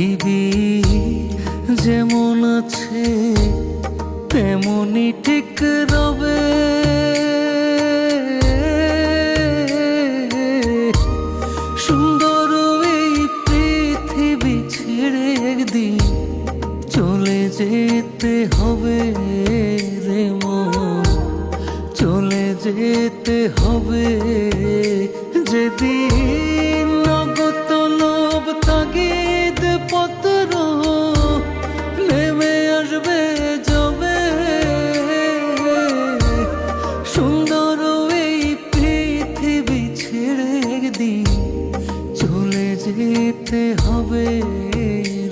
পৃথিবী যেমন আছে তেমনই ঠিক রবে, সুন্দর এই পৃথিবী ছেড়ে একদিন চলে যেতে হবে রে মন, চলে যেতে হবে যেদিন নগত লোভ তাগিদ পত্র নেমে আসবে যাবে, সুন্দর এই পৃথিবী ছেড়ে একদিন চলে যেতে হবে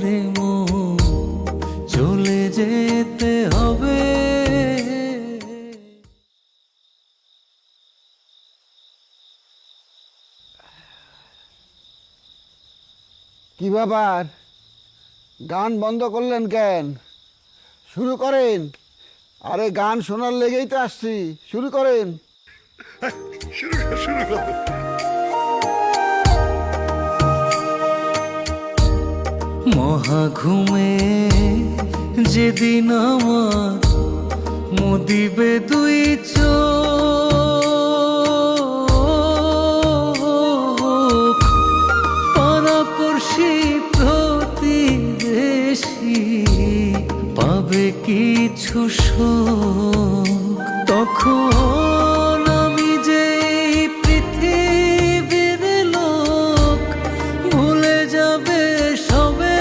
রে মন, চলে যেতে হবে। কি ব্যাপার, গান বন্ধ করলেন কেন? শুরু করেন। আরে গান শোনার লেগেই তো আসছি, শুরু করেন। শুরু কর। মহাঘুমে যেদিন আমার মুদিবে দুই চোখ, পাড়াপড়শি প্রতিবেশী পাবে কিছু শোক, তখন আমি যে পৃথিবীর লোক ভুলে যাবে সবে,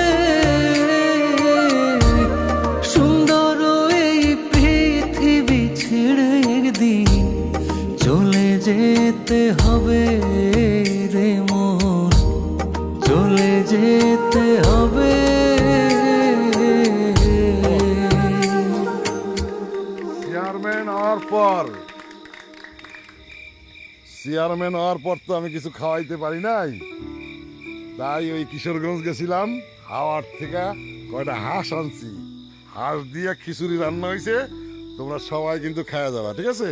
সুন্দর এই পৃথিবী ছেড়ে একদিন চলে যেতে হবে রে মন, চলে যেতে হবে। চেয়ারম্যান হওয়ার পর তো আমি কিছু খাওয়াইতে পারি নাই, তাই ওই কিশোরগঞ্জ গেছিলাম, হাওয়ার থেকে কয়টা হাঁস আনছি, হাঁস দিয়ে খিচুড়ি রান্না হয়েছে, তোমরা সবাই কিন্তু খাওয়া যাবা, ঠিক আছে?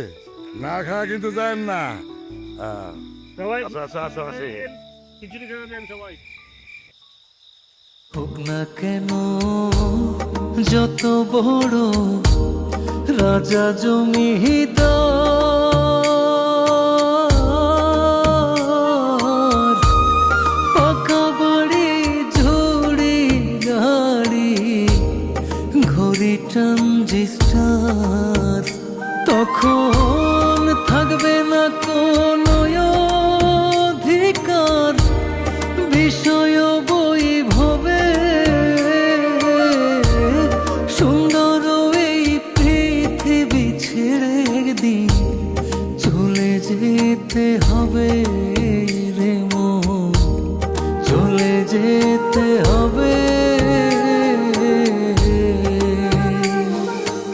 না খাওয়া কিন্তু যায় না। হোক না কেন যত বড় রাজা জমিদার, পাকা বাড়ি ঝুড়ি গাড়ি ঘড়ি ট্রানজিস্টার, তখন থাকবে না কোনো